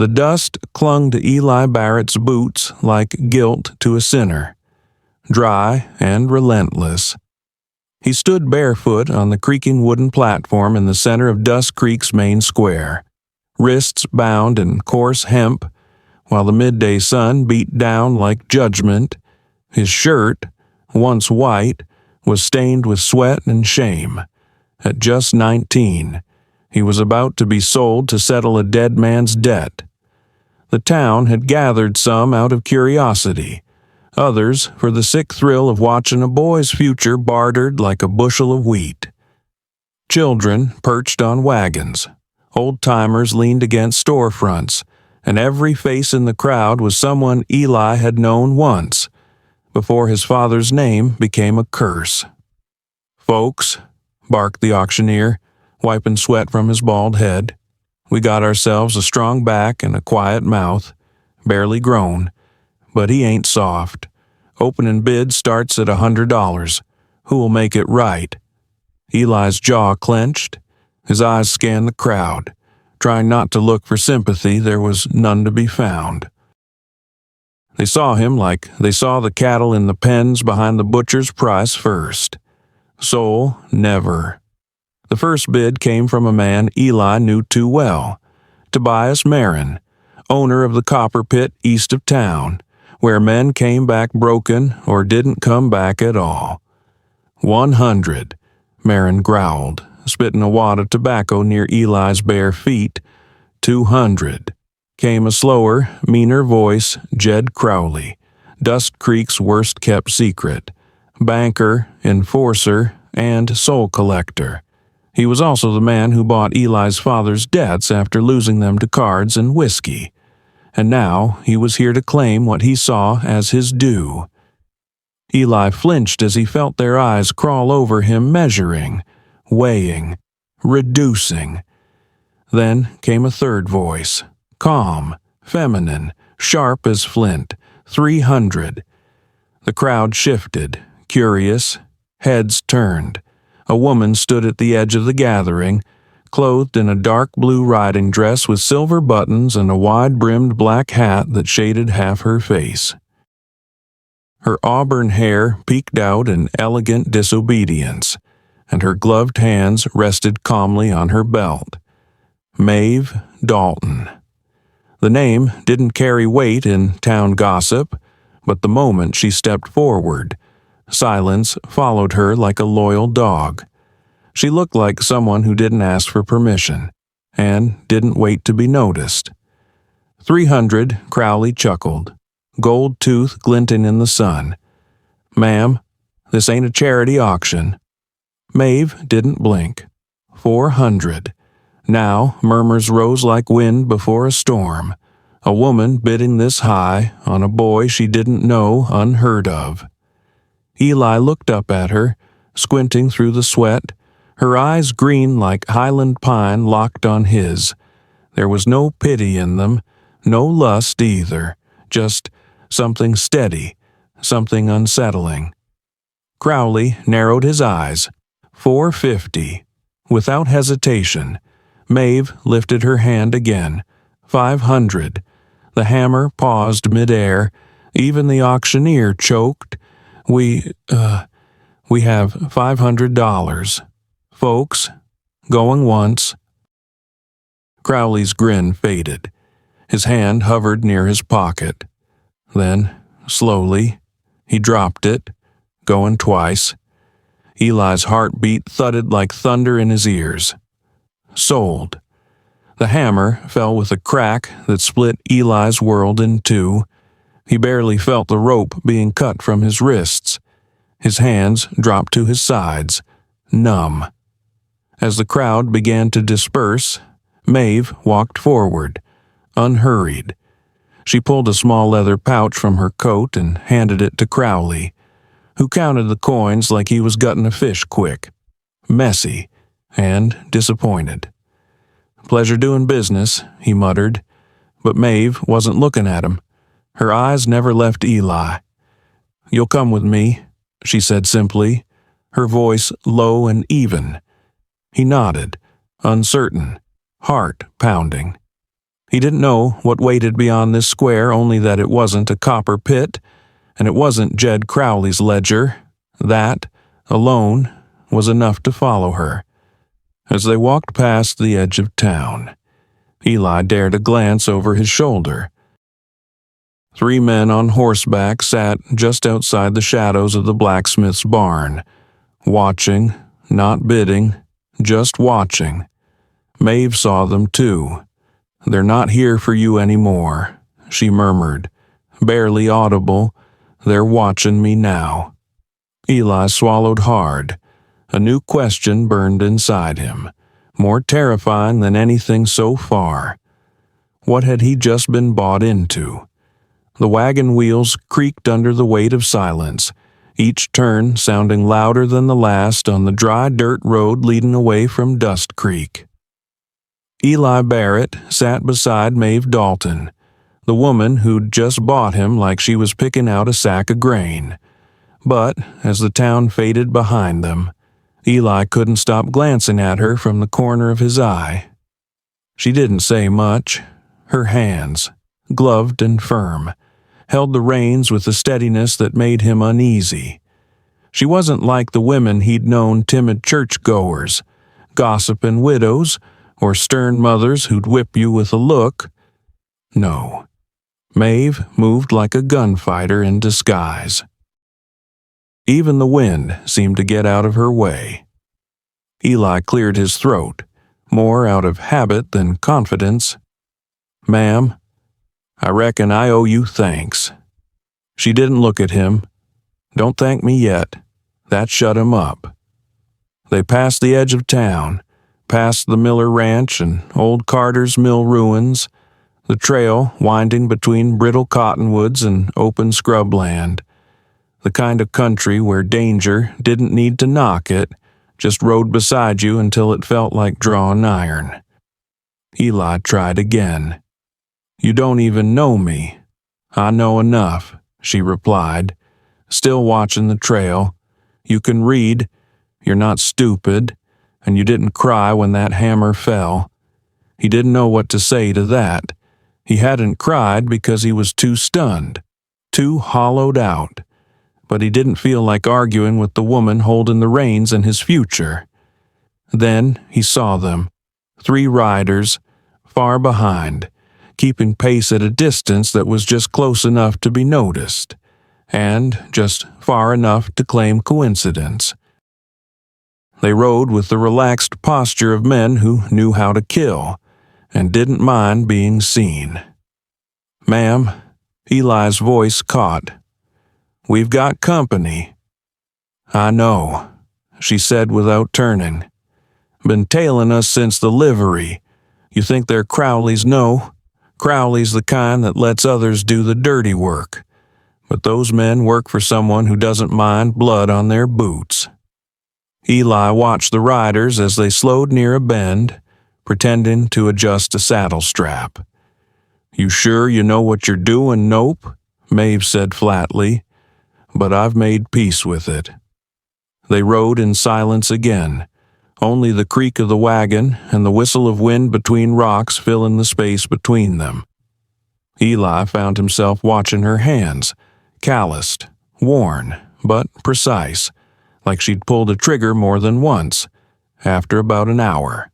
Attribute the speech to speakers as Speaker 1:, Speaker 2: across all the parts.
Speaker 1: The dust clung to Eli Barrett's boots like guilt to a sinner, dry and relentless. He stood barefoot on the creaking wooden platform in the center of Dustcreek's main square, wrists bound in coarse hemp, while the midday sun beat down like judgment. His shirt, once white, was stained with sweat and shame. At just 19, he was about to be sold to settle a dead man's debt. The town had gathered some out of curiosity, others for the sick thrill of watching a boy's future bartered like a bushel of wheat. Children perched on wagons, old-timers leaned against storefronts, and every face in the crowd was someone Eli had known once, before his father's name became a curse. "Folks," barked the auctioneer, wiping sweat from his bald head, "we got ourselves a strong back and a quiet mouth, barely grown, but he ain't soft. Opening bid starts at $100. Who'll make it right?" Eli's jaw clenched. His eyes scanned the crowd. Trying not to look for sympathy, there was none to be found. They saw him like they saw the cattle in the pens behind the butcher's price first. Soul, never. The first bid came from a man Eli knew too well, Tobias Marin, owner of the copper pit east of town, where men came back broken or didn't come back at all. 100, Marin growled, spitting a wad of tobacco near Eli's bare feet. 200, came a slower, meaner voice, Jed Crowley, Dustcreek's worst-kept secret, banker, enforcer, and soul collector. He was also the man who bought Eli's father's debts after losing them to cards and whiskey, and now he was here to claim what he saw as his due. Eli flinched as he felt their eyes crawl over him, measuring, weighing, reducing. Then came a third voice, calm, feminine, sharp as flint, 300. The crowd shifted, curious, heads turned. A woman stood at the edge of the gathering, clothed in a dark blue riding dress with silver buttons and a wide-brimmed black hat that shaded half her face. Her auburn hair peeked out in elegant disobedience, and her gloved hands rested calmly on her belt. Maeve Dalton. The name didn't carry weight in town gossip, but the moment she stepped forward, silence followed her like a loyal dog. She looked like someone who didn't ask for permission, and didn't wait to be noticed. 300, Crowley chuckled, gold tooth glinting in the sun. "Ma'am, this ain't a charity auction." Maeve didn't blink. 400. Now murmurs rose like wind before a storm. A woman bidding this high on a boy she didn't know, unheard of. Eli looked up at her, squinting through the sweat, her eyes green like Highland pine locked on his. There was no pity in them, no lust either, just something steady, something unsettling. Crowley narrowed his eyes. 450. Without hesitation, Maeve lifted her hand again. 500. The hammer paused midair. Even the auctioneer choked. We have $500. Folks, going once." Crowley's grin faded. His hand hovered near his pocket. Then, slowly, he dropped it, going twice. Eli's heartbeat thudded like thunder in his ears. Sold. The hammer fell with a crack that split Eli's world in two. He barely felt the rope being cut from his wrists. His hands dropped to his sides, numb. As the crowd began to disperse, Maeve walked forward, unhurried. She pulled a small leather pouch from her coat and handed it to Crowley, who counted the coins like he was gutting a fish quick, messy, and disappointed. "Pleasure doing business," he muttered, but Maeve wasn't looking at him. Her eyes never left Eli. "You'll come with me," she said simply, her voice low and even. He nodded, uncertain, heart pounding. He didn't know what waited beyond this square, only that it wasn't a copper pit, and it wasn't Jed Crowley's ledger. That, alone, was enough to follow her. As they walked past the edge of town, Eli dared a glance over his shoulder. 3 men on horseback sat just outside the shadows of the blacksmith's barn, watching, not bidding, just watching. Maeve saw them too. "They're not here for you anymore," she murmured, barely audible. "They're watching me now." Eli swallowed hard. A new question burned inside him, more terrifying than anything so far. What had he just been bought into? The wagon wheels creaked under the weight of silence, each turn sounding louder than the last on the dry dirt road leading away from Dustcreek. Eli Barrett sat beside Maeve Dalton, the woman who'd just bought him like she was picking out a sack of grain. But as the town faded behind them, Eli couldn't stop glancing at her from the corner of his eye. She didn't say much. Her hands, gloved and firm, held the reins with a steadiness that made him uneasy. She wasn't like the women he'd known, timid churchgoers, gossiping widows, or stern mothers who'd whip you with a look. No, Maeve moved like a gunfighter in disguise. Even the wind seemed to get out of her way. Eli cleared his throat, more out of habit than confidence. "Ma'am, I reckon I owe you thanks." She didn't look at him. "Don't thank me yet." That shut him up. They passed the edge of town, past the Miller Ranch and old Carter's mill ruins, the trail winding between brittle cottonwoods and open scrubland. The kind of country where danger didn't need to knock it, just rode beside you until it felt like drawing iron. Eli tried again. "You don't even know me." "I know enough," she replied, still watching the trail. "You can read. You're not stupid. And you didn't cry when that hammer fell." He didn't know what to say to that. He hadn't cried because he was too stunned, too hollowed out. But he didn't feel like arguing with the woman holding the reins in his future. Then he saw them, 3 riders, far behind, keeping pace at a distance that was just close enough to be noticed, and just far enough to claim coincidence. They rode with the relaxed posture of men who knew how to kill, and didn't mind being seen. "Ma'am," Eli's voice caught. "We've got company." "I know," she said without turning. "Been tailing us since the livery. You think they're Crowley's? No. Crowley's the kind that lets others do the dirty work. But those men work for someone who doesn't mind blood on their boots." Eli watched the riders as they slowed near a bend, pretending to adjust a saddle strap. "You sure you know what you're doing, Nope?" Maeve said flatly. "But I've made peace with it." They rode in silence again, only the creak of the wagon and the whistle of wind between rocks filling the space between them. Eli found himself watching her hands, calloused, worn, but precise, like she'd pulled a trigger more than once. After about an hour,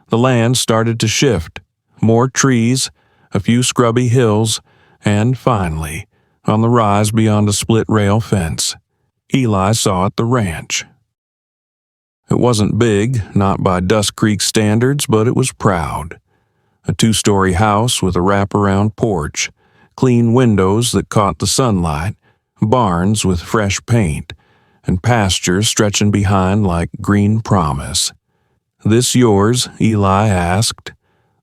Speaker 1: the land started to shift, more trees, a few scrubby hills, and finally, on the rise beyond a split-rail fence, Eli saw at the ranch. It wasn't big, not by Dustcreek standards, but it was proud. A 2-story house with a wraparound porch, clean windows that caught the sunlight, barns with fresh paint, and pastures stretching behind like green promise. "This yours?" Eli asked,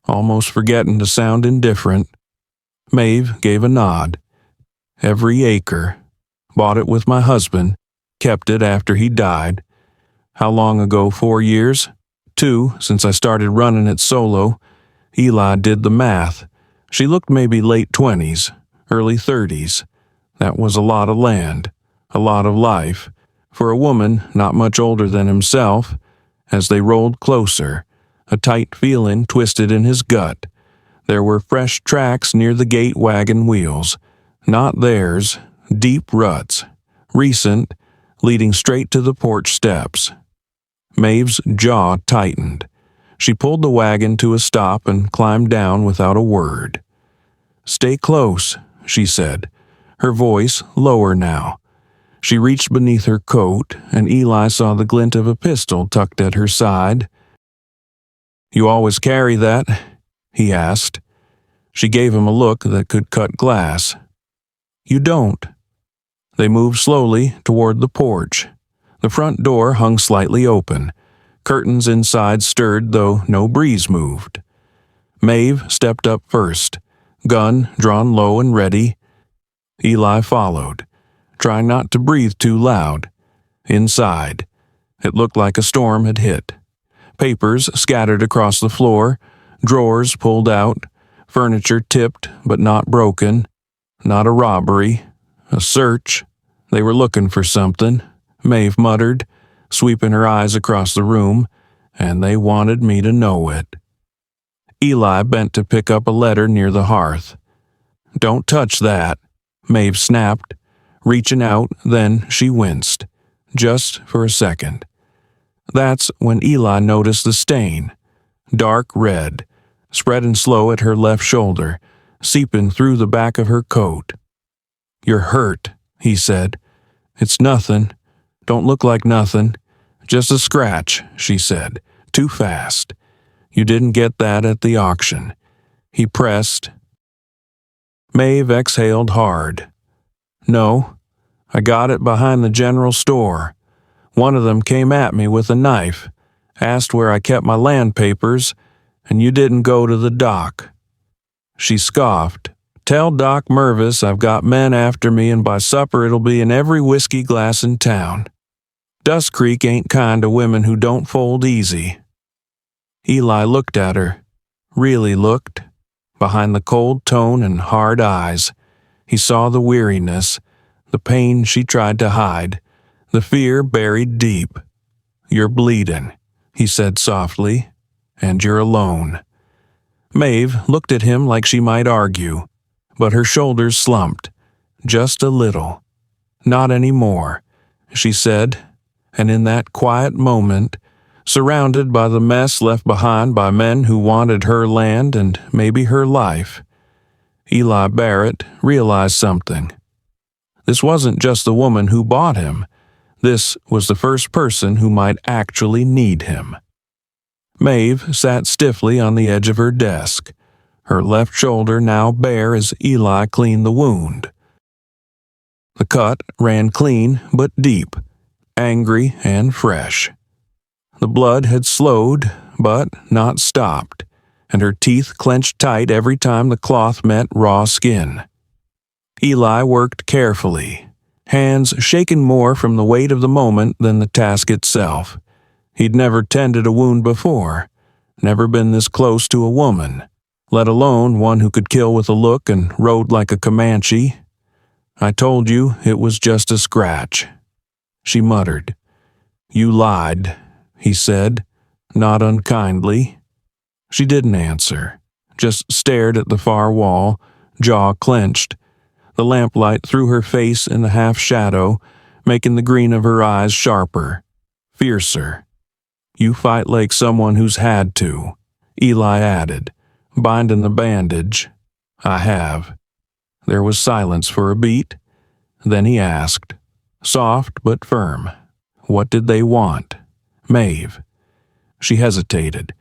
Speaker 1: almost forgetting to sound indifferent. Maeve gave a nod. "Every acre. Bought it with my husband. Kept it after he died. How long ago? 4 years? 2, since I started running it solo." Eli did the math. She looked maybe late 20s, early 30s. That was a lot of land, a lot of life, for a woman not much older than himself. As they rolled closer, a tight feeling twisted in his gut, There were fresh tracks near the gate wagon wheels. Not theirs, deep ruts, recent, leading straight to the porch steps. Maeve's jaw tightened. She pulled the wagon to a stop and climbed down without a word. "Stay close," she said, her voice lower now. She reached beneath her coat, and Eli saw the glint of a pistol tucked at her side. "You always carry that?" he asked. She gave him a look that could cut glass. "You don't." They moved slowly toward the porch. The front door hung slightly open. Curtains inside stirred, though no breeze moved. Maeve stepped up first, gun drawn low and ready. Eli followed, trying not to breathe too loud. Inside, it looked like a storm had hit. Papers scattered across the floor, drawers pulled out, furniture tipped but not broken. Not a robbery, a search. They were looking for something, Maeve muttered, sweeping her eyes across the room, and they wanted me to know it. Eli bent to pick up a letter near the hearth. "Don't touch that," Maeve snapped, reaching out. Then she winced, just for a second. That's when Eli noticed the stain, dark red, spreading slow at her left shoulder, seeping through the back of her coat. "You're hurt," he said. "It's nothing. Don't look like nothing. Just a scratch," she said. "Too fast. You didn't get that at the auction." He pressed. Maeve exhaled hard. "No, I got it behind the general store. One of them came at me with a knife, asked where I kept my land papers, and you didn't go to the dock." She scoffed. "Tell Doc Mervis I've got men after me, and by supper it'll be in every whiskey glass in town. Dustcreek ain't kind to women who don't fold easy." Eli looked at her, really looked. Behind the cold tone and hard eyes, he saw the weariness, the pain she tried to hide, the fear buried deep. "You're bleeding," he said softly, "and you're alone." Maeve looked at him like she might argue, but her shoulders slumped, just a little. "Not anymore," she said, and in that quiet moment, surrounded by the mess left behind by men who wanted her land and maybe her life, Eli Barrett realized something. This wasn't just the woman who bought him. This was the first person who might actually need him. Maeve sat stiffly on the edge of her desk, her left shoulder now bare as Eli cleaned the wound. The cut ran clean but deep, angry and fresh. The blood had slowed, but not stopped, and her teeth clenched tight every time the cloth met raw skin. Eli worked carefully, hands shaken more from the weight of the moment than the task itself. He'd never tended a wound before, never been this close to a woman, let alone one who could kill with a look and rode like a Comanche. "I told you it was just a scratch," she muttered. "You lied," he said, not unkindly. She didn't answer, just stared at the far wall, jaw clenched. The lamplight threw her face in the half-shadow, making the green of her eyes sharper, fiercer. "You fight like someone who's had to," Eli added, binding the bandage. "I have." There was silence for a beat. Then he asked, soft but firm, what did they want? Maeve. She hesitated,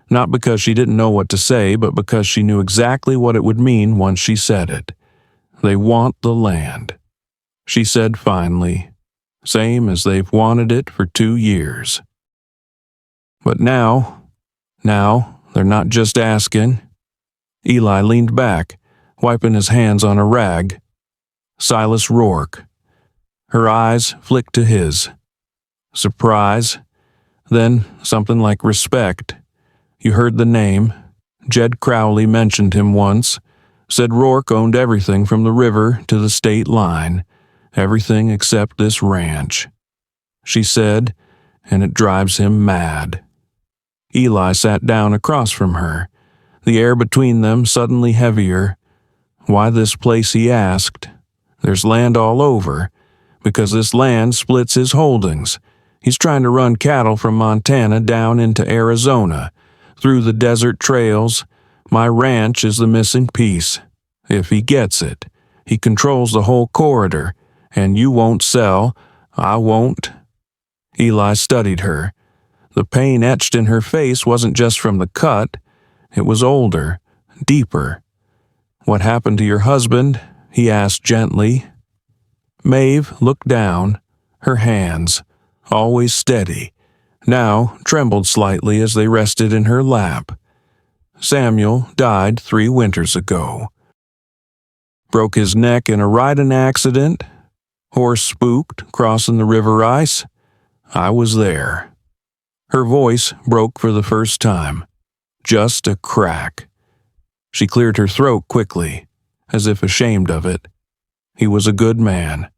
Speaker 1: not because she didn't know what to say, but because she knew exactly what it would mean once she said it. "They want the land," she said finally, "same as they've wanted it for 2 years. But now they're not just asking." Eli leaned back, wiping his hands on a rag. "Silas Rourke." Her eyes flicked to his. Surprise, then something like respect. "You heard the name. Jed Crowley mentioned him once. Said Rourke owned everything from the river to the state line. Everything except this ranch," she said, "and it drives him mad." Eli sat down across from her. the air between them suddenly heavier. Why this place, he asked. There's land all over, because this land splits his holdings. He's trying to run cattle from Montana down into Arizona, through the desert trails. My ranch is the missing piece. If he gets it, he controls the whole corridor, and you won't sell. I won't. Eli studied her. The pain etched in her face wasn't just from the cut. It was older, deeper. What happened to your husband? He asked gently. Maeve looked down. Her hands, always steady, now trembled slightly as they rested in her lap. Samuel died 3 winters ago. Broke his neck in a riding accident. Horse spooked crossing the river ice. I was there. Her voice broke for the first time. Just a crack. She cleared her throat quickly, as if ashamed of it. He was a good man.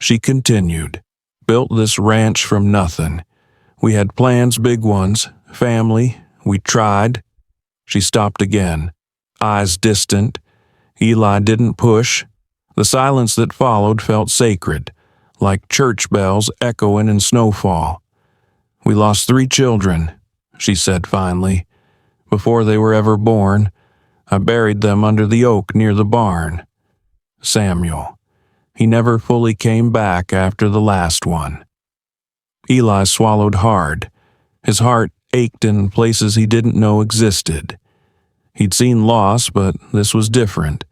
Speaker 1: She continued. Built this ranch from nothing. We had plans, big ones, family. We tried. She stopped again, eyes distant. Eli didn't push. The silence that followed felt sacred, like church bells echoing in snowfall. We lost 3 children, she said finally. Before they were ever born, I buried them under the oak near the barn. Samuel. He never fully came back after the last one. Eli swallowed hard. His heart ached in places he didn't know existed. He'd seen loss, but this was different.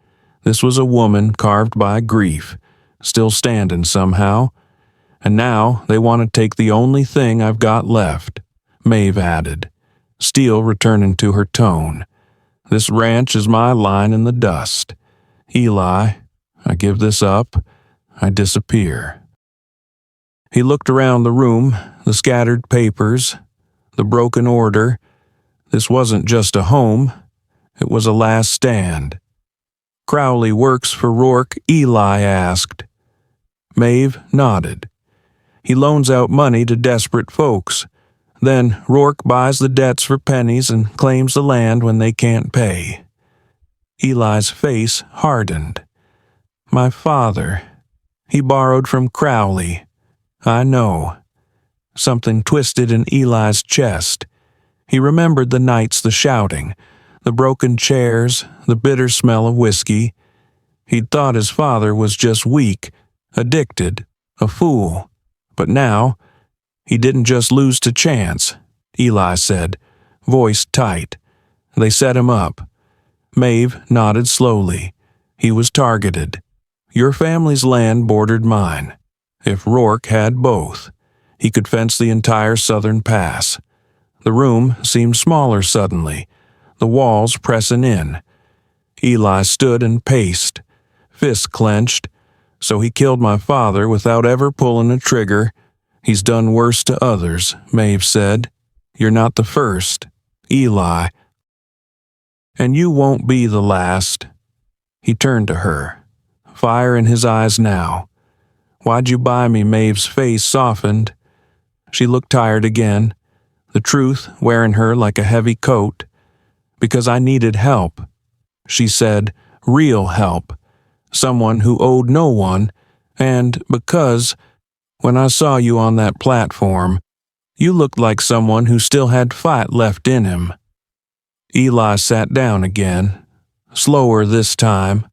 Speaker 1: This was a woman carved by grief, still standing somehow. And now they want to take the only thing I've got left, Maeve added, steel returning to her tone. This ranch is my line in the dust. Eli, I give this up. I disappear. He looked around the room, the scattered papers, the broken order. This wasn't just a home. It was a last stand. Crowley works for Rourke, Eli asked. Maeve nodded. He loans out money to desperate folks. Then Rourke buys the debts for pennies and claims the land when they can't pay. Eli's face hardened. My father. He borrowed from Crowley. I know. Something twisted in Eli's chest. He remembered the nights, the shouting, the broken chairs, the bitter smell of whiskey. He'd thought his father was just weak, addicted, a fool. But now, he didn't just lose to chance, Eli said, voice tight. They set him up. Maeve nodded slowly. He was targeted. Your family's land bordered mine. If Rourke had both, he could fence the entire southern pass. The room seemed smaller suddenly, the walls pressing in. Eli stood and paced, fists clenched. So he killed my father without ever pulling a trigger. He's done worse to others, Maeve said. You're not the first, Eli. And you won't be the last. He turned to her, fire in his eyes now. Why'd you buy me? Maeve's face softened. She looked tired again, the truth wearing her like a heavy coat. Because I needed help, she said, real help. Someone who owed no one, and because, when I saw you on that platform, you looked like someone who still had fight left in him. Eli sat down again, slower this time.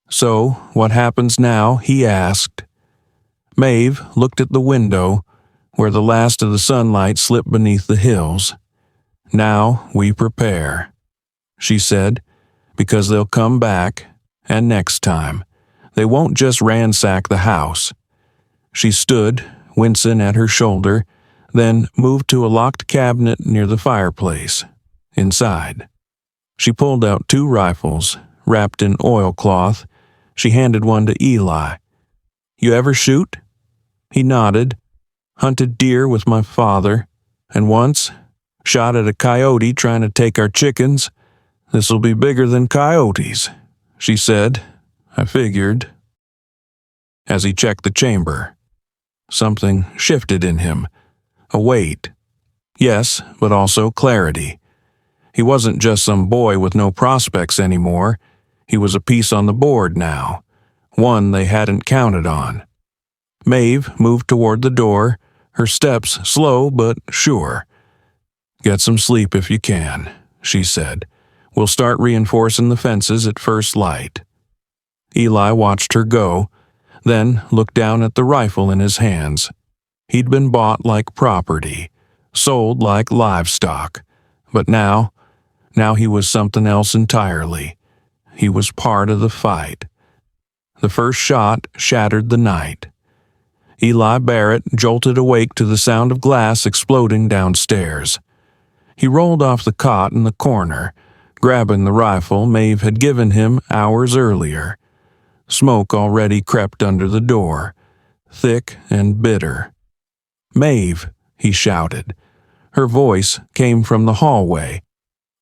Speaker 1: So, what happens now? He asked. Maeve looked at the window, where the last of the sunlight slipped beneath the hills. Now we prepare, she said, because they'll come back, and next time, they won't just ransack the house. She stood, wincing at her shoulder, then moved to a locked cabinet near the fireplace. Inside, she pulled out 2 rifles, wrapped in oilcloth. She handed one to Eli. You ever shoot? He nodded. Hunted deer with my father, and once shot at a coyote trying to take our chickens. This'll be bigger than coyotes, she said. I figured. As he checked the chamber, something shifted in him. A weight. Yes, but also clarity. He wasn't just some boy with no prospects anymore. He was a piece on the board now, one they hadn't counted on. Maeve moved toward the door, her steps slow but sure. "Get some sleep if you can," she said. "We'll start reinforcing the fences at first light." Eli watched her go, then looked down at the rifle in his hands. He'd been bought like property, sold like livestock, but now he was something else entirely. He was part of the fight. The first shot shattered the night. Eli Barrett jolted awake to the sound of glass exploding downstairs. He rolled off the cot in the corner, grabbing the rifle Maeve had given him hours earlier. Smoke already crept under the door, thick and bitter. "Maeve," he shouted. Her voice came from the hallway.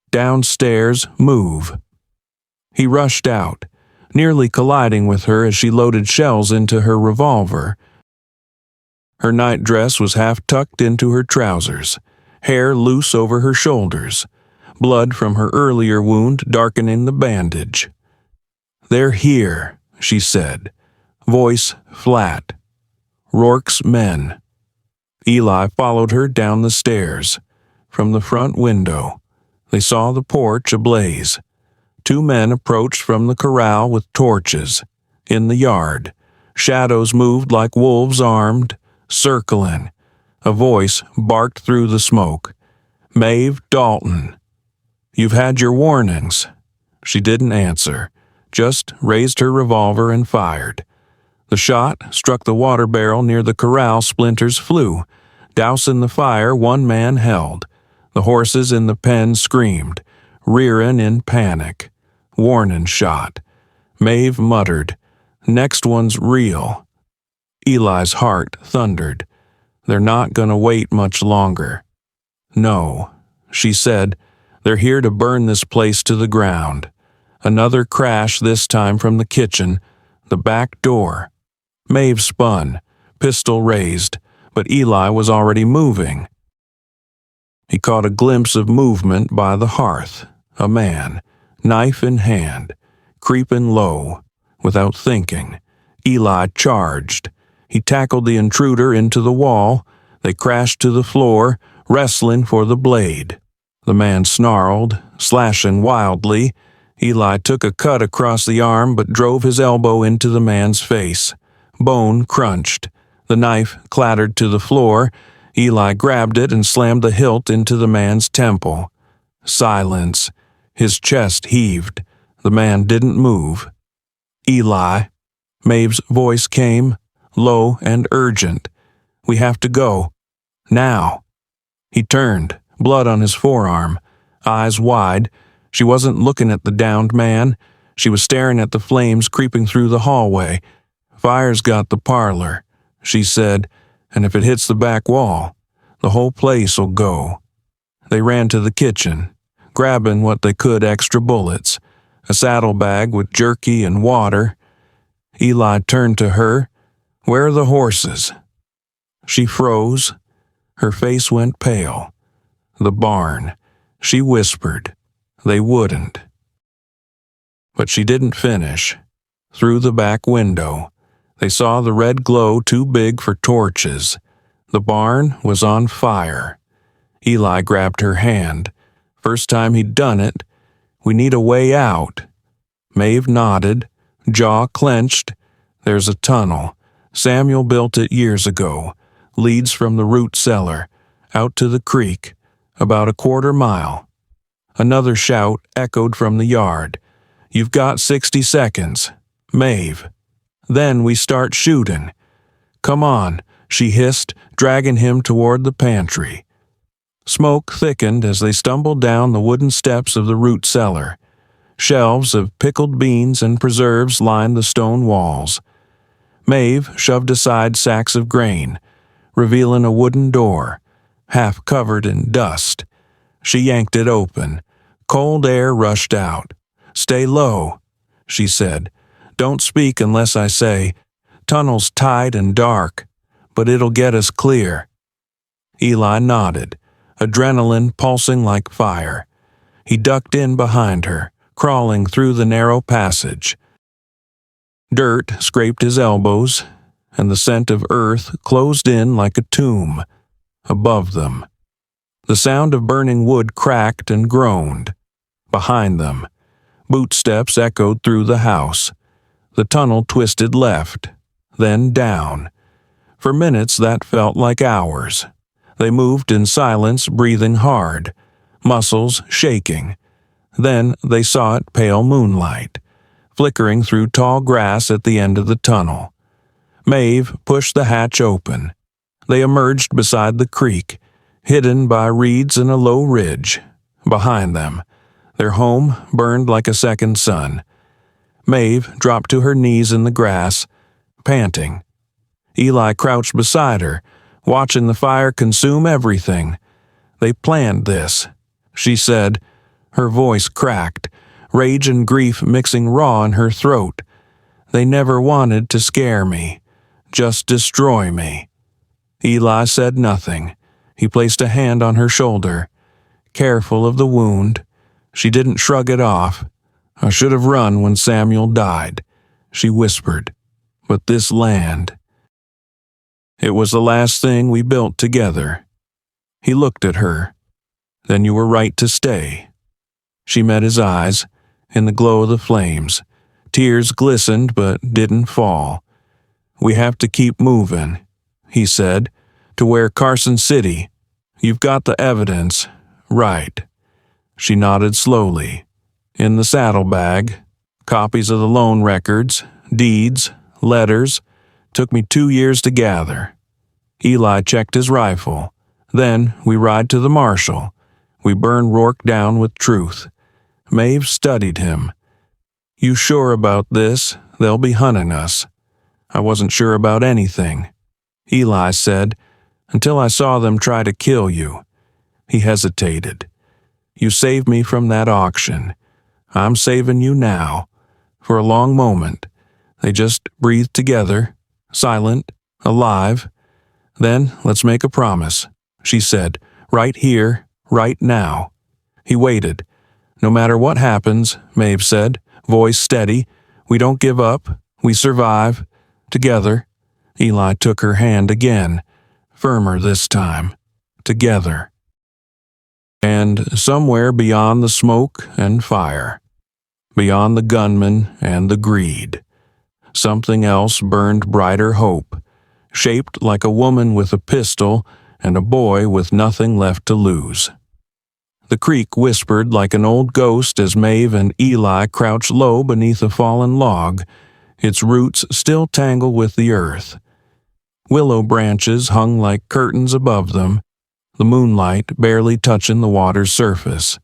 Speaker 1: "Downstairs, move." He rushed out, nearly colliding with her as she loaded shells into her revolver. Her nightdress was half tucked into her trousers, hair loose over her shoulders, blood from her earlier wound darkening the bandage. "They're here," she said, voice flat. "Rourke's men." Eli followed her down the stairs. From the front window, they saw the porch ablaze. 2 men approached from the corral with torches. In the yard, shadows moved like wolves armed, circling. A voice barked through the smoke. "Maeve Dalton. You've had your warnings." She didn't answer, just raised her revolver and fired. The shot struck the water barrel near the corral. Splinters flew. Dousing the fire, 1 man held. The horses in the pen screamed, rearing in panic. Warning shot. Maeve muttered, "Next one's real." Eli's heart thundered. They're not going to wait much longer. "No," she said, "they're here to burn this place to the ground." Another crash, this time from the kitchen, the back door. Maeve spun, pistol raised, but Eli was already moving. He caught a glimpse of movement by the hearth. A man, knife in hand, creeping low. Without thinking, Eli charged. He tackled the intruder into the wall. They crashed to the floor, wrestling for the blade. The man snarled, slashing wildly. Eli took a cut across the arm but drove his elbow into the man's face. Bone crunched. The knife clattered to the floor. Eli grabbed it and slammed the hilt into the man's temple. Silence. His chest heaved. The man didn't move. "Eli," Maeve's voice came, low and urgent. "We have to go. Now." He turned, blood on his forearm, eyes wide. She wasn't looking at the downed man. She was staring at the flames creeping through the hallway. "Fire's got the parlor," she said, "and if it hits the back wall, the whole place'll go." They ran to the kitchen, grabbing what they could extra bullets, a saddlebag with jerky and water. Eli turned to her. "Where are the horses?" She froze. Her face went pale. "The barn," she whispered. "They wouldn't." But she didn't finish. Through the back window, they saw the red glow too big for torches. The barn was on fire. Eli grabbed her hand. First time he'd done it. "We need a way out." Maeve nodded, jaw clenched. "There's a tunnel. Samuel built it years ago. Leads from the root cellar, out to the creek, about a 1/4 mile. Another shout echoed from the yard. "You've got 60 seconds. Maeve." "Then we start shooting." "Come on," she hissed, dragging him toward the pantry. Smoke thickened as they stumbled down the wooden steps of the root cellar. Shelves of pickled beans and preserves lined the stone walls. Maeve shoved aside sacks of grain, revealing a wooden door, half covered in dust. She yanked it open. Cold air rushed out. "Stay low," she said. "Don't speak unless I say. Tunnel's tight and dark, but it'll get us clear." Eli nodded, adrenaline pulsing like fire. He ducked in behind her, crawling through the narrow passage. Dirt scraped his elbows, and the scent of earth closed in like a tomb. Above them, the sound of burning wood cracked and groaned. Behind them, bootsteps echoed through the house. The tunnel twisted left, then down. For minutes that felt like hours. They moved in silence, breathing hard, muscles shaking. Then they saw it pale moonlight, flickering through tall grass at the end of the tunnel. Maeve pushed the hatch open. They emerged beside the creek, hidden by reeds and a low ridge. Behind them, their home burned like a second sun. Maeve dropped to her knees in the grass, panting. Eli crouched beside her, watching the fire consume everything. "They planned this," she said. Her voice cracked, rage and grief mixing raw in her throat. "They never wanted to scare me, just destroy me." Eli said nothing. He placed a hand on her shoulder, careful of the wound. She didn't shrug it off. "I should have run when Samuel died," she whispered. "But this land, it was the last thing we built together." He looked at her. "Then you were right to stay." She met his eyes, in the glow of the flames. Tears glistened but didn't fall. "We have to keep moving," he said, "to where Carson City. You've got the evidence, right?" She nodded slowly. "In the saddlebag, copies of the loan records, deeds, letters. Took me 2 years to gather." Eli checked his rifle. "Then we ride to the marshal. We burn Rourke down with truth." Maeve studied him. "You sure about this? They'll be hunting us." "I wasn't sure about anything," Eli said, "until I saw them try to kill you." He hesitated. "You saved me from that auction. I'm saving you now." For a long moment, they just breathed together, silent, alive. "Then let's make a promise," she said, "right here, right now." He waited. "No matter what happens," Maeve said, voice steady, "we don't give up, we survive, together." Eli took her hand again, firmer this time, together. And somewhere beyond the smoke and fire, beyond the gunman and the greed, something else burned brighter hope, shaped like a woman with a pistol and a boy with nothing left to lose. The creek whispered like an old ghost as Maeve and Eli crouched low beneath a fallen log, its roots still tangled with the earth. Willow branches hung like curtains above them, the moonlight barely touching the water's surface.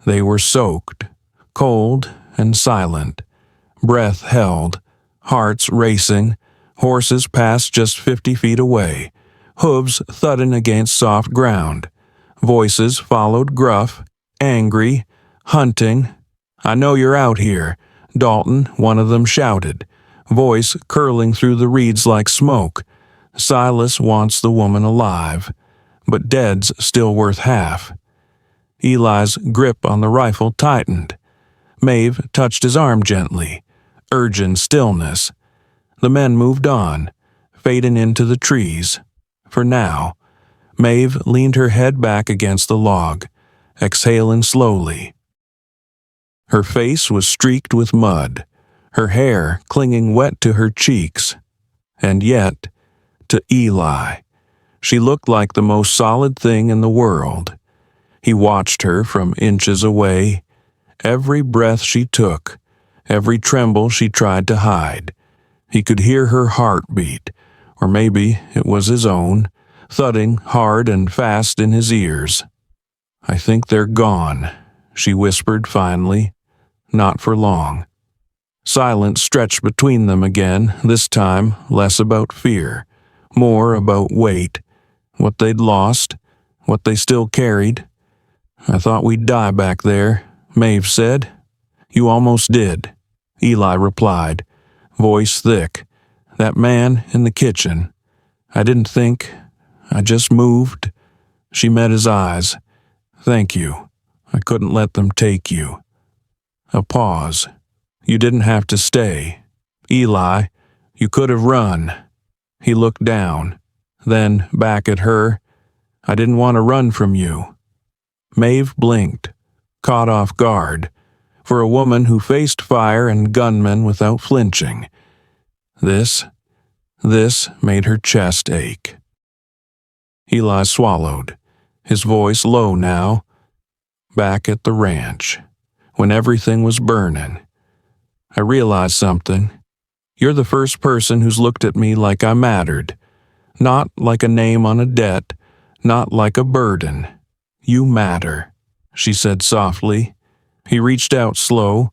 Speaker 1: They were soaked, cold and silent, breath held, hearts racing. Horses passed just 50 feet away, hooves thudding against soft ground. Voices followed, gruff, angry, hunting. "I know you're out here," Dalton, one of them, shouted, voice curling through the reeds like smoke. "Silas wants the woman alive, but dead's still worth half." Eli's grip on the rifle tightened. Maeve touched his arm gently, urging stillness. The men moved on, fading into the trees. For now, Maeve leaned her head back against the log, exhaling slowly. Her face was streaked with mud, her hair clinging wet to her cheeks. And yet, to Eli, she looked like the most solid thing in the world. He watched her from inches away, every breath she took, every tremble she tried to hide. He could hear her heartbeat, or maybe it was his own, thudding hard and fast in his ears. "I think they're gone," she whispered finally. "Not for long." Silence stretched between them again, this time less about fear, more about weight, what they'd lost, what they still carried. "I thought we'd die back there," Maeve said. "You almost did," Eli replied, voice thick. "That man in the kitchen. I didn't think. I just moved." She met his eyes. "Thank you. I couldn't let them take you." A pause. "You didn't have to stay. Eli, you could have run." He looked down, then back at her. "I didn't want to run from you." Maeve blinked, caught off guard, for a woman who faced fire and gunmen without flinching. This made her chest ache. Eli swallowed, his voice low now. "Back at the ranch, when everything was burning, I realized something. You're the first person who's looked at me like I mattered. Not like a name on a debt, not like a burden. You matter," she said softly. He reached out slow,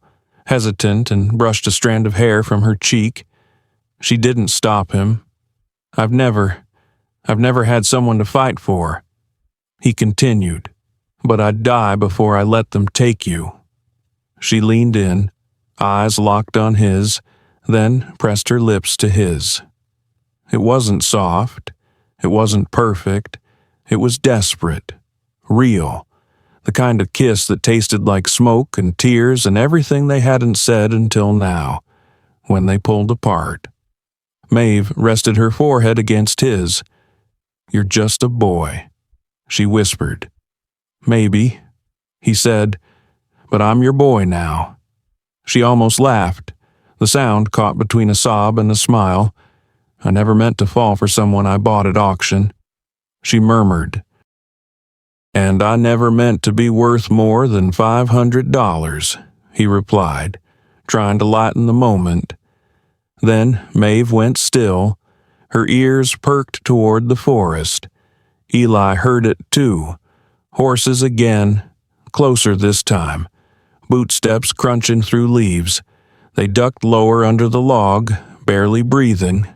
Speaker 1: hesitant, and brushed a strand of hair from her cheek. She didn't stop him. I've never had someone to fight for," he continued, "but I'd die before I let them take you." She leaned in, eyes locked on his, then pressed her lips to his. It wasn't soft, it wasn't perfect, it was desperate, real, the kind of kiss that tasted like smoke and tears and everything they hadn't said until now, when they pulled apart. Maeve rested her forehead against his. "You're just a boy," she whispered. "Maybe," he said, "but I'm your boy now." She almost laughed, the sound caught between a sob and a smile. "I never meant to fall for someone I bought at auction," she murmured. "And I never meant to be worth more than $500, he replied, trying to lighten the moment. Then Maeve went still, her ears perked toward the forest. Eli heard it too. Horses again, closer this time, bootsteps crunching through leaves. They ducked lower under the log, barely breathing.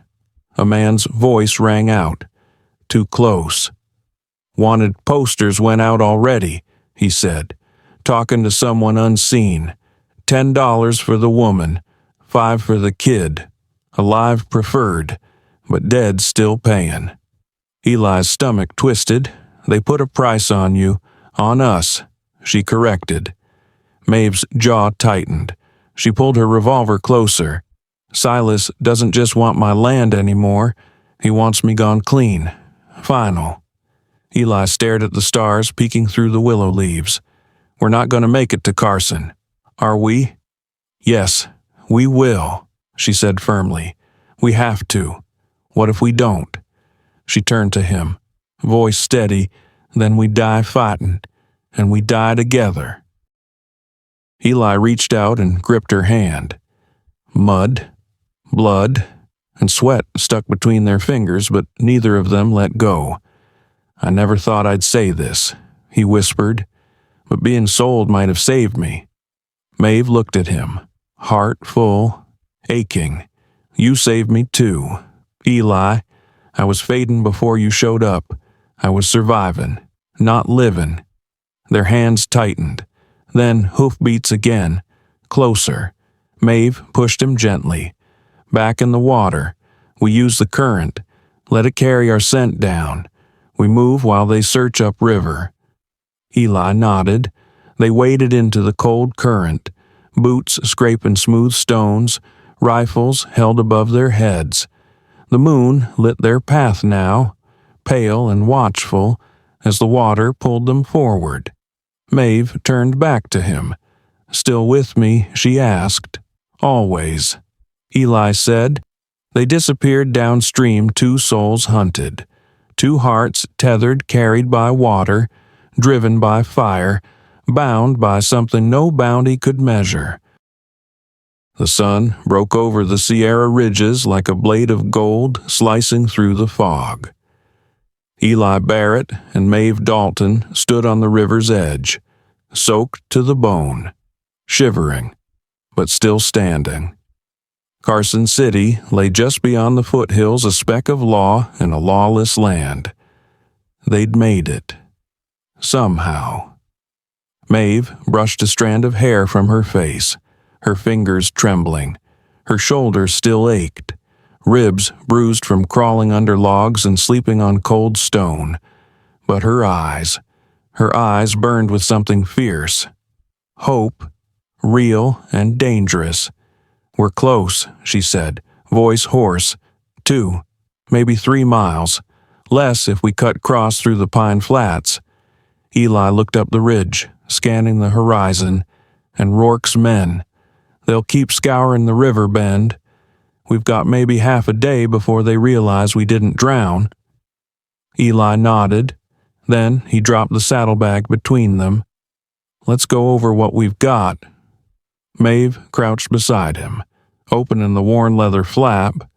Speaker 1: A man's voice rang out. Too close. "Wanted posters went out already," he said, talking to someone unseen. $10 for the woman, $5 for the kid. Alive preferred, but dead still paying. Eli's stomach twisted. "They put a price on you, on us," she corrected. Maeve's jaw tightened. She pulled her revolver closer. "Silas doesn't just want my land anymore. He wants me gone clean. Final." Eli stared at the stars peeking through the willow leaves. "We're not going to make it to Carson, are we?" "Yes, we will," she said firmly. "We have to. What if we don't?" She turned to him, voice steady. "Then we die fighting, and we die together." Eli reached out and gripped her hand. Mud, blood, and sweat stuck between their fingers, but neither of them let go. "I never thought I'd say this," he whispered, "but being sold might have saved me." Maeve looked at him, heart full, aching. "You saved me too. Eli, I was fading before you showed up. I was surviving, not living." Their hands tightened. Then hoofbeats again, closer. Maeve pushed him gently. "Back in the water. We use the current. Let it carry our scent down. We move while they search upriver." Eli nodded. They waded into the cold current, boots scraping smooth stones, rifles held above their heads. The moon lit their path now, pale and watchful, as the water pulled them forward. Maeve turned back to him. "Still with me?" she asked. "Always," Eli said. They disappeared downstream, two souls hunted, two hearts tethered, carried by water, driven by fire, bound by something no bounty could measure. The sun broke over the Sierra ridges like a blade of gold slicing through the fog. Eli Barrett and Maeve Dalton stood on the river's edge, soaked to the bone, shivering, but still standing. Carson City lay just beyond the foothills, a speck of law in a lawless land. They'd made it. Somehow. Maeve brushed a strand of hair from her face, her fingers trembling. Her shoulders still ached, ribs bruised from crawling under logs and sleeping on cold stone. But her eyes, Her eyes burned with something fierce. Hope, real and dangerous. "We're close," she said, voice hoarse. 2, maybe 3 miles. Less if we cut cross through the pine flats. Eli looked up the ridge, scanning the horizon. "And Rourke's men. They'll keep scouring the river bend. We've got maybe half a day before they realize we didn't drown." Eli nodded. Then he dropped the saddlebag between them. "Let's go over what we've got." Maeve crouched beside him, opening the worn leather flap.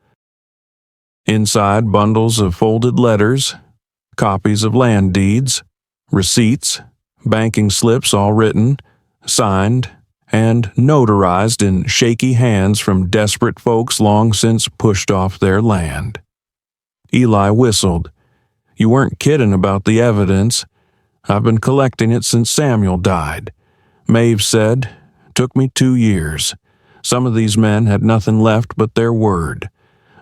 Speaker 1: Inside, bundles of folded letters, copies of land deeds, receipts, banking slips all written, signed, and notarized in shaky hands from desperate folks long since pushed off their land. Eli whistled. "You weren't kidding about the evidence. I've been collecting it since Samuel died." Maeve said, "Took me 2 years. Some of these men had nothing left but their word.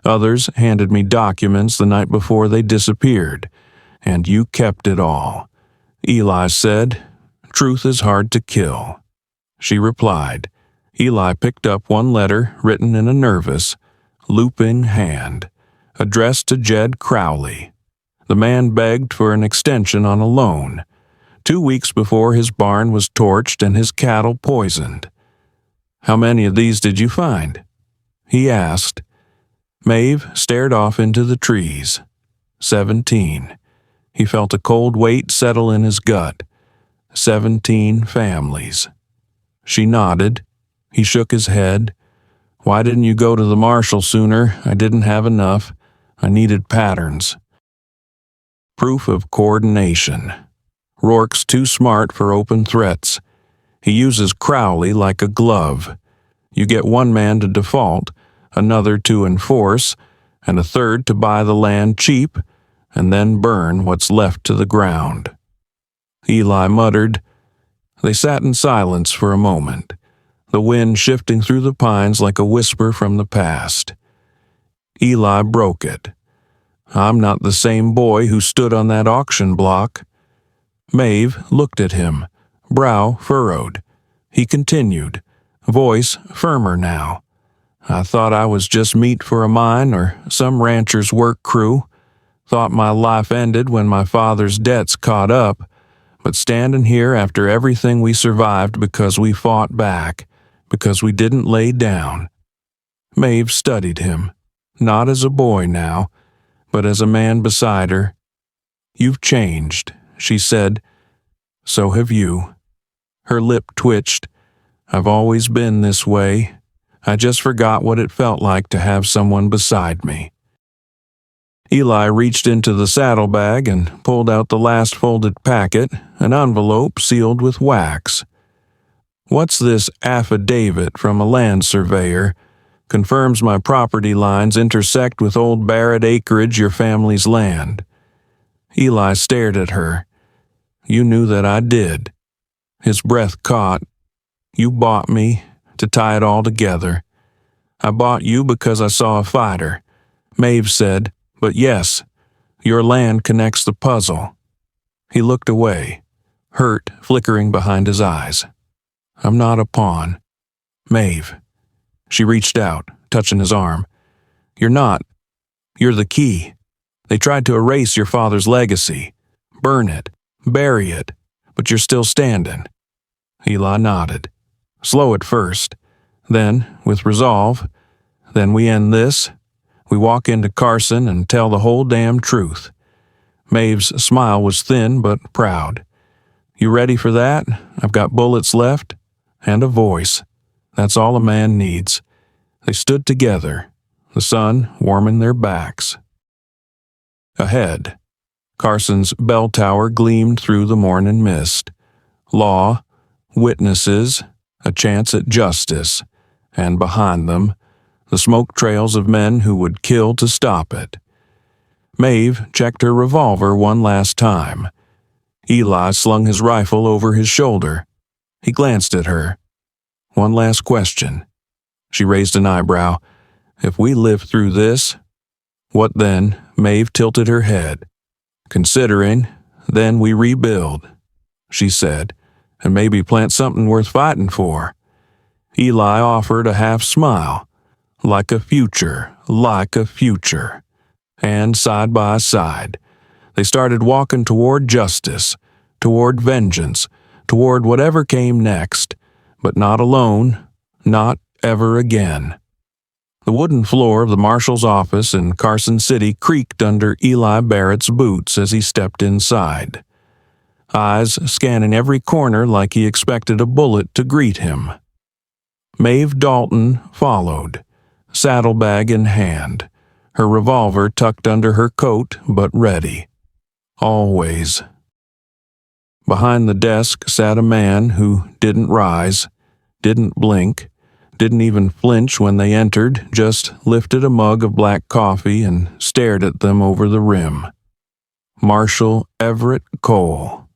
Speaker 1: Others handed me documents the night before they disappeared. And you kept it all." Eli said, "Truth is hard to kill." She replied. Eli picked up one letter written in a nervous, looping hand, addressed to Jed Crowley. The man begged for an extension on a loan, 2 weeks before his barn was torched and his cattle poisoned. "How many of these did you find?" he asked. Maeve stared off into the trees. 17. He felt a cold weight settle in his gut. 17 families. She nodded. He shook his head. "Why didn't you go to the marshal sooner? I didn't have enough. I needed patterns." Proof of coordination. Rourke's too smart for open threats. He uses Crowley like a glove. You get one man to default, another to enforce, and a third to buy the land cheap, and then burn what's left to the ground. Eli muttered. They sat in silence for a moment, the wind shifting through the pines like a whisper from the past. Eli broke it. "I'm not the same boy who stood on that auction block." Maeve looked at him, brow furrowed. He continued, voice firmer now. "I thought I was just meat for a mine or some rancher's work crew. Thought my life ended when my father's debts caught up. But standing here after everything we survived because we fought back, because we didn't lay down." Maeve studied him, not as a boy now, but as a man beside her. "You've changed," she said. "So have you." Her lip twitched. "I've always been this way. I just forgot what it felt like to have someone beside me." Eli reached into the saddlebag and pulled out the last folded packet, an envelope sealed with wax. "What's this affidavit from a land surveyor? Confirms my property lines intersect with old Barrett acreage, your family's land." Eli stared at her. "You knew that I did." His breath caught. "You bought me to tie it all together." "I bought you because I saw a fighter," Maeve said. "But yes, your land connects the puzzle." He looked away, hurt flickering behind his eyes. "I'm not a pawn. Maeve." She reached out, touching his arm. "You're not. You're the key. They tried to erase your father's legacy, burn it, bury it, but you're still standing." Eli nodded. Slow at first, then with resolve. "Then we end this. We walk into Carson and tell the whole damn truth." Maeve's smile was thin but proud. "You ready for that? I've got bullets left and a voice. That's all a man needs." They stood together, the sun warming their backs. Ahead, Carson's bell tower gleamed through the morning mist. Law, witnesses, a chance at justice, and behind them, the smoke trails of men who would kill to stop it. Maeve checked her revolver one last time. Eli slung his rifle over his shoulder. He glanced at her. "One last question." She raised an eyebrow. "If we live through this?" "What then?" Maeve tilted her head. "Considering, then we rebuild. she said, "and maybe plant something worth fighting for." Eli offered a half smile. Like a future, like a future. And side by side, they started walking toward justice, toward vengeance, toward whatever came next, but not alone, not ever again. The wooden floor of the marshal's office in Carson City creaked under Eli Barrett's boots as he stepped inside. Eyes scanning every corner like he expected a bullet to greet him. Maeve Dalton followed, saddlebag in hand, her revolver tucked under her coat but ready. Always. Behind the desk sat a man who didn't rise, didn't blink, didn't even flinch when they entered, just lifted a mug of black coffee and stared at them over the rim. Marshal Everett Cole.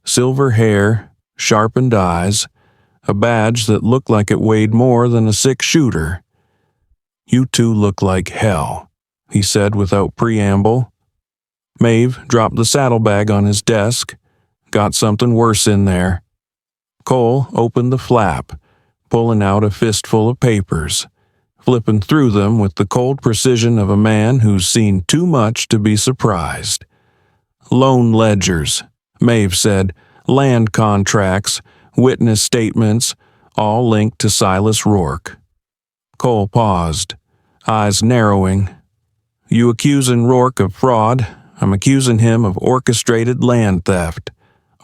Speaker 1: Silver hair, sharpened eyes, a badge that looked like it weighed more than a six-shooter. "You two look like hell," he said without preamble. Maeve dropped the saddlebag on his desk. Got something worse in there. Cole opened the flap, pulling out a fistful of papers, flipping through them with the cold precision of a man who's seen too much to be surprised. "Loan ledgers," Maeve said, "land contracts, witness statements, all linked to Silas Rourke." Cole paused, eyes narrowing. "You accusing Rourke of fraud? I'm accusing him of orchestrated land theft,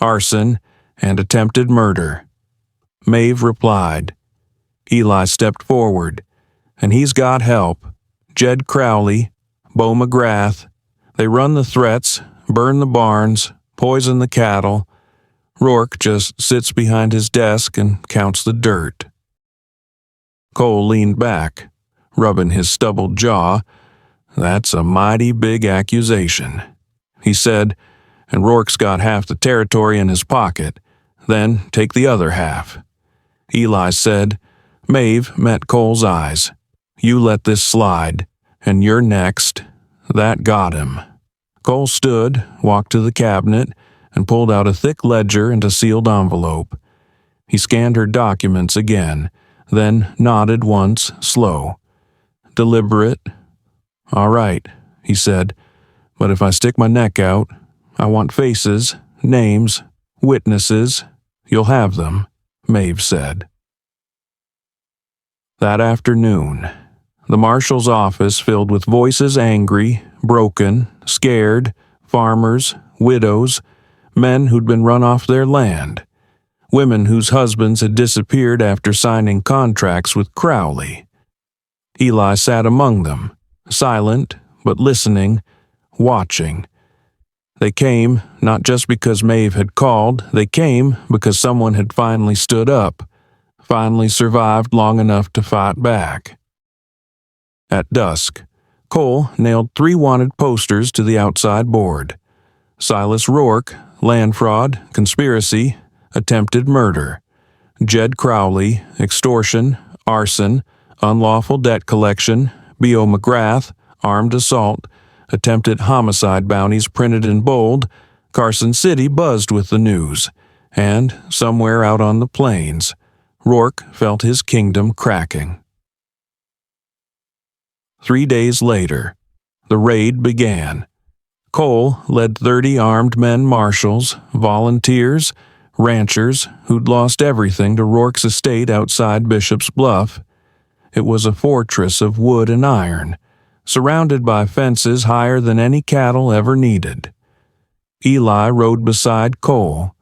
Speaker 1: arson, and attempted murder." Maeve replied. Eli stepped forward. "And he's got help. Jed Crowley, Bo McGrath. They run the threats, burn the barns, poison the cattle. Rourke just sits behind his desk and counts the dirt." Cole leaned back, rubbing his stubbled jaw. "That's a mighty big accusation," he said, "and Rourke's got half the territory in his pocket. Then take the other half." Eli said. Maeve met Cole's eyes. "You let this slide, and you're next." That got him. Cole stood, walked to the cabinet, and pulled out a thick ledger and a sealed envelope. He scanned her documents again, then nodded once, slow. Deliberate. "All right," he said, "but if I stick my neck out, I want faces, names, witnesses. You'll have them," Maeve said. That afternoon, the marshal's office filled with voices angry, broken, scared, farmers, widows, men who'd been run off their land, women whose husbands had disappeared after signing contracts with Crowley. Eli sat among them, silent but listening, watching. They came not just because Maeve had called, they came because someone had finally stood up, finally survived long enough to fight back. At dusk, Cole nailed 3 wanted posters to the outside board. Silas Rourke, land fraud, conspiracy, attempted murder. Jed Crowley, extortion, arson, unlawful debt collection. B.O. McGrath, armed assault, attempted homicide bounties printed in bold. Carson City buzzed with the news. And, somewhere out on the plains, Rourke felt his kingdom cracking. 3 days later, the raid began. Cole led 30 armed men marshals, volunteers, ranchers who'd lost everything to Rourke's estate outside Bishop's Bluff. It was a fortress of wood and iron, surrounded by fences higher than any cattle ever needed. Eli rode beside Cole.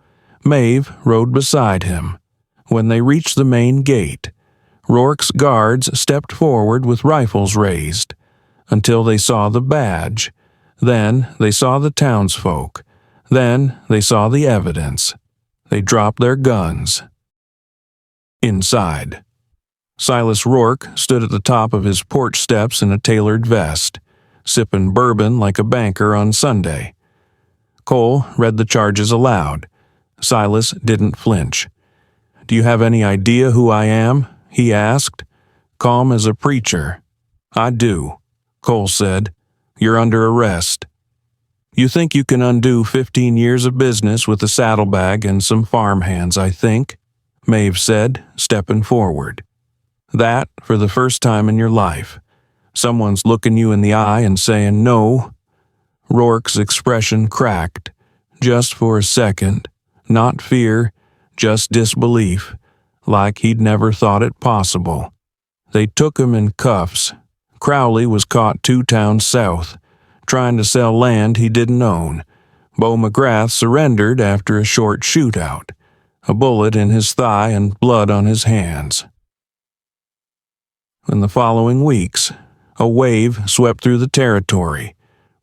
Speaker 1: Maeve rode beside him. When they reached the main gate, Rourke's guards stepped forward with rifles raised, until they saw the badge. Then they saw the townsfolk. Then they saw the evidence. They dropped their guns. Inside, Silas Rourke stood at the top of his porch steps in a tailored vest, sipping bourbon like a banker on Sunday. Cole read the charges aloud. Silas didn't flinch. "Do you have any idea who I am?" he asked, calm as a preacher. "I do," Cole said. "You're under arrest." You think you can undo 15 years of business with a saddlebag and some farmhands, I think, Maeve said, stepping forward. That, for the first time in your life, someone's looking you in the eye and saying no. Rourke's expression cracked, just for a second, not fear, just disbelief, like he'd never thought it possible. They took him in cuffs. Crowley was caught 2 towns south, trying to sell land he didn't own. Beau McGrath surrendered after a short shootout, a bullet in his thigh and blood on his hands. In the following weeks, a wave swept through the territory.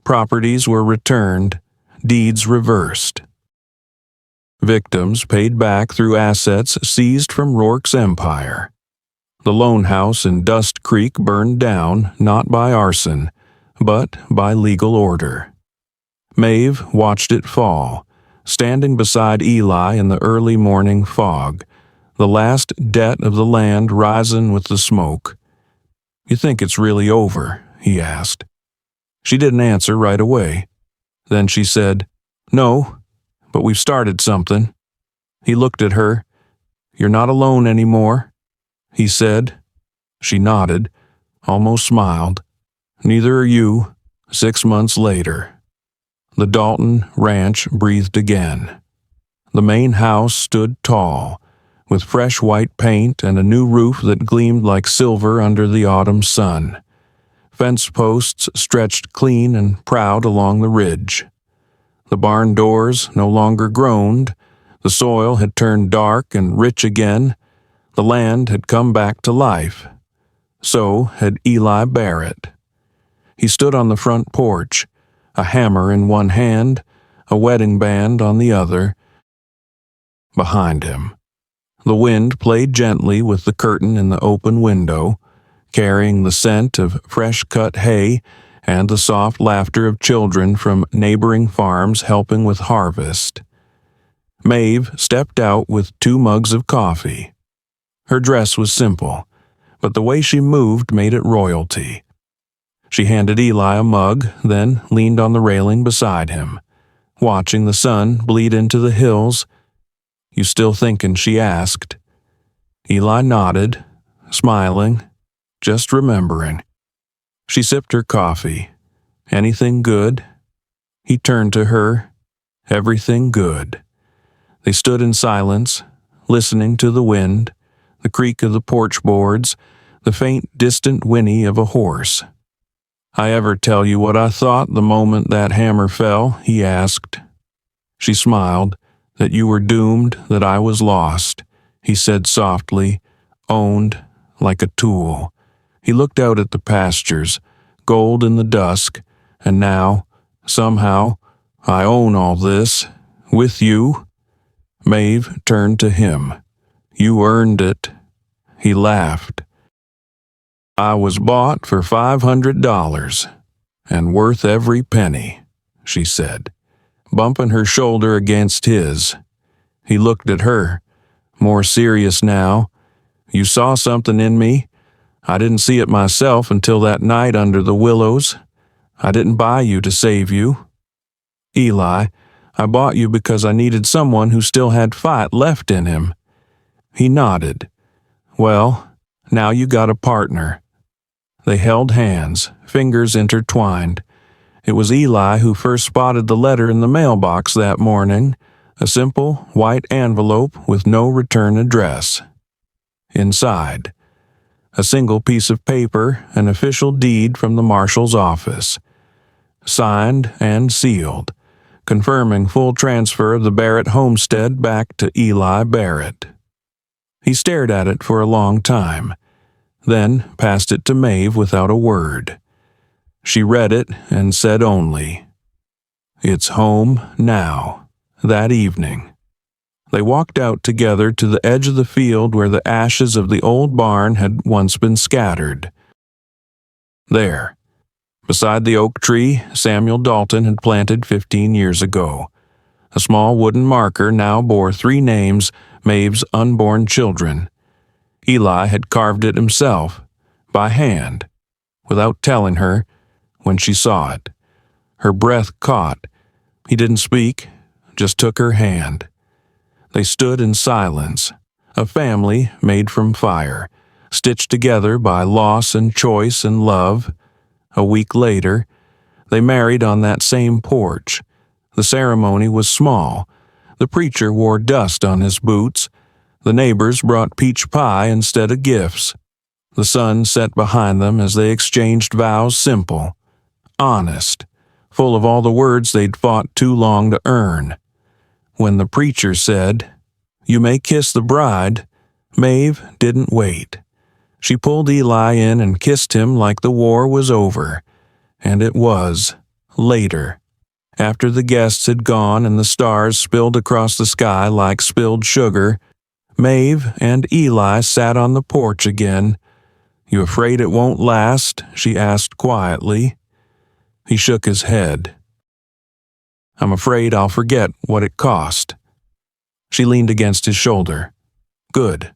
Speaker 1: Properties were returned, deeds reversed. Victims paid back through assets seized from Rourke's empire. The lone house in Dustcreek burned down, not by arson, but by legal order. Maeve watched it fall, standing beside Eli in the early morning fog, the last debt of the land rising with the smoke. "You think it's really over?" he asked. She didn't answer right away. Then she said, "No, but we've started something." He looked at her. "You're not alone anymore," he said. She nodded, almost smiled. "Neither are you." 6 months later. The Dalton ranch breathed again. The main house stood tall, with fresh white paint and a new roof that gleamed like silver under the autumn sun. Fence posts stretched clean and proud along the ridge. The barn doors no longer groaned. The soil had turned dark and rich again. The land had come back to life. So had Eli Barrett. He stood on the front porch, a hammer in one hand, a wedding band on the other. Behind him, the wind played gently with the curtain in the open window, carrying the scent of fresh-cut hay and the soft laughter of children from neighboring farms helping with harvest. Maeve stepped out with 2 mugs of coffee. Her dress was simple, but the way she moved made it royalty. She handed Eli a mug, then leaned on the railing beside him, watching the sun bleed into the hills. "You still thinking?" she asked. Eli nodded, smiling, just remembering. She sipped her coffee. "Anything good?" He turned to her. "Everything good." They stood in silence, listening to the wind, the creak of the porch boards, the faint distant whinny of a horse. "I ever tell you what I thought the moment that hammer fell?" he asked. She smiled. "That you were doomed, that I was lost," he said softly, "owned like a tool." He looked out at the pastures, gold in the dusk, and now, somehow, I own all this, with you. Maeve turned to him. "You earned it." He laughed. "I was bought for $500, and worth every penny," she said, bumping her shoulder against his. He looked at her, more serious now. "You saw something in me. I didn't see it myself until that night under the willows. I didn't buy you to save you. Eli, I bought you because I needed someone who still had fight left in him." He nodded. "Well, now you got a partner." They held hands, fingers intertwined. It was Eli who first spotted the letter in the mailbox that morning, a simple white envelope with no return address. Inside, a single piece of paper, an official deed from the marshal's office, signed and sealed, confirming full transfer of the Barrett homestead back to Eli Barrett. He stared at it for a long time, then passed it to Maeve without a word. She read it and said only, "It's home now." That evening, they walked out together to the edge of the field where the ashes of the old barn had once been scattered. There, beside the oak tree Samuel Dalton had planted 15 years ago, a small wooden marker now bore 3 names, Maeve's unborn children. Eli had carved it himself, by hand, without telling her when she saw it. Her breath caught He didn't speak, just took her hand. They stood in silence, a family made from fire, stitched together by loss and choice and love. A week later, they married on that same porch. The ceremony was small. The preacher wore dust on his boots. The neighbors brought peach pie instead of gifts. The sun set behind them as they exchanged vows simple, honest, full of all the words they'd fought too long to earn. When the preacher said, "You may kiss the bride," Maeve didn't wait. She pulled Eli in and kissed him like the war was over. And it was, later, after the guests had gone and the stars spilled across the sky like spilled sugar. Maeve and Eli sat on the porch again. "You afraid it won't last?" she asked quietly. He shook his head. "I'm afraid I'll forget what it cost." She leaned against his shoulder. "Good.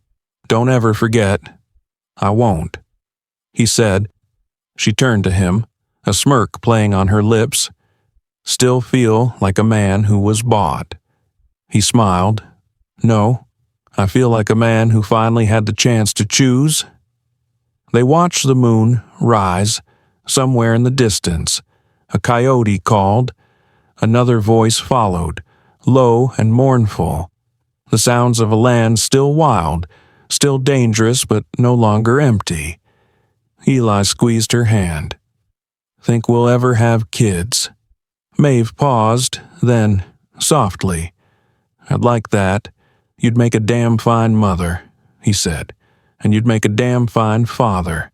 Speaker 1: Don't ever forget." "I won't," he said. She turned to him, a smirk playing on her lips. "Still feel like a man who was bought." He smiled. "No, I feel like a man who finally had the chance to choose." They watched the moon rise somewhere in the distance. A coyote called. Another voice followed, low and mournful. The sounds of a land still wild, still dangerous, but no longer empty. Eli squeezed her hand. "Think we'll ever have kids?" Maeve paused, then, softly, "I'd like that. You'd make a damn fine mother," he said, "and you'd make a damn fine father."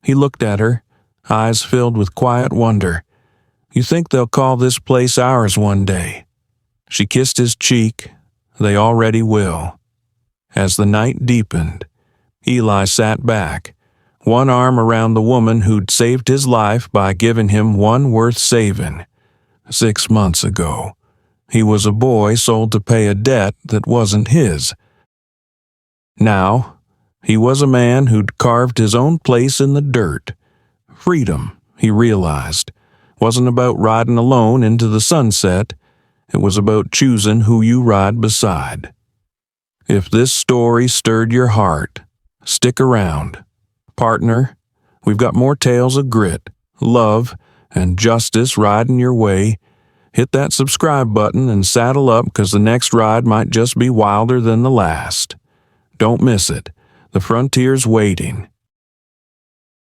Speaker 1: He looked at her, eyes filled with quiet wonder. "You think they'll call this place ours one day?" She kissed his cheek. "They already will." As the night deepened, Eli sat back, one arm around the woman who'd saved his life by giving him one worth saving. 6 months ago, he was a boy sold to pay a debt that wasn't his. Now, he was a man who'd carved his own place in the dirt. Freedom, he realized, wasn't about riding alone into the sunset. It was about choosing who you ride beside. If this story stirred your heart, stick around. Partner, we've got more tales of grit, love, and justice riding your way. Hit that subscribe button and saddle up, because the next ride might just be wilder than the last. Don't miss it. The frontier's waiting.